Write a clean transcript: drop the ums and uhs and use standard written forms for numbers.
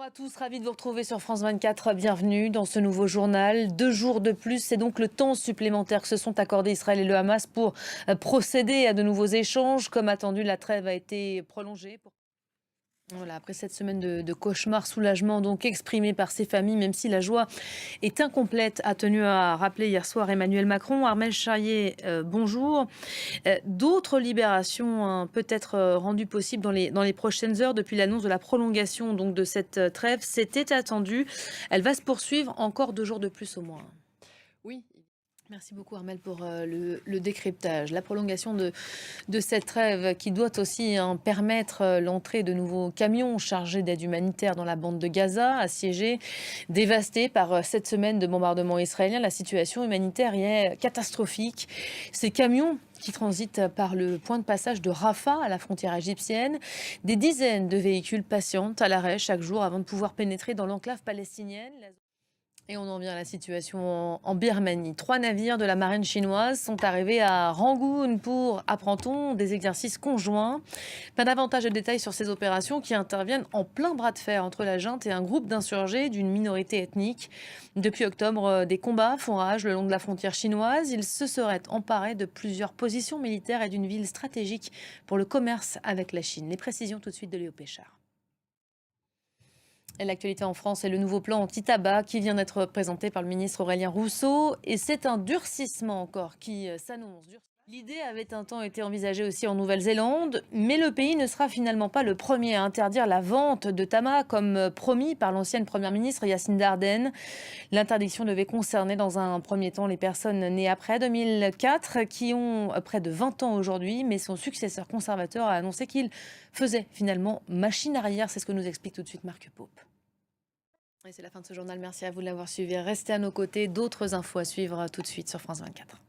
Bonjour à tous, ravi de vous retrouver sur France 24. Bienvenue dans ce nouveau journal. 2 jours de plus, c'est donc le temps supplémentaire que se sont accordés Israël et le Hamas pour procéder à de nouveaux échanges. Comme attendu, la trêve a été prolongée. Voilà, après cette semaine de cauchemar, soulagement donc exprimé par ces familles, même si la joie est incomplète, a tenu à rappeler hier soir Emmanuel Macron. Armel Charrier, bonjour. D'autres libérations peut être rendues possibles dans les prochaines heures depuis l'annonce de la prolongation donc, de cette trêve. C'était attendu. Elle va se poursuivre encore 2 jours de plus au moins. Oui, Merci beaucoup Armel pour le décryptage. La prolongation de cette trêve qui doit aussi permettre l'entrée de nouveaux camions chargés d'aide humanitaire dans la bande de Gaza, assiégée, dévastée par cette semaine de bombardements israéliens. La situation humanitaire y est catastrophique. Ces camions qui transitent par le point de passage de Rafah à la frontière égyptienne, des dizaines de véhicules patientent à l'arrêt chaque jour avant de pouvoir pénétrer dans l'enclave palestinienne. Et on en vient à la situation en Birmanie. 3 navires de la marine chinoise sont arrivés à Rangoon pour, apprend-on, des exercices conjoints. Pas davantage de détails sur ces opérations qui interviennent en plein bras de fer entre la junte et un groupe d'insurgés d'une minorité ethnique. Depuis octobre, des combats font rage le long de la frontière chinoise. Ils se seraient emparés de plusieurs positions militaires et d'une ville stratégique pour le commerce avec la Chine. Les précisions tout de suite de Léo Péchard. Et l'actualité en France est le nouveau plan anti-tabac qui vient d'être présenté par le ministre Aurélien Rousseau. Et c'est un durcissement encore qui s'annonce. L'idée avait un temps été envisagée aussi en Nouvelle-Zélande, mais le pays ne sera finalement pas le premier à interdire la vente de tabac, comme promis par l'ancienne première ministre Jacinda Ardern. L'interdiction devait concerner dans un premier temps les personnes nées après 2004, qui ont près de 20 ans aujourd'hui, mais son successeur conservateur a annoncé qu'il faisait finalement machine arrière. C'est ce que nous explique tout de suite Marc Pope. Et c'est la fin de ce journal. Merci à vous de l'avoir suivi. Restez à nos côtés. D'autres infos à suivre tout de suite sur France 24.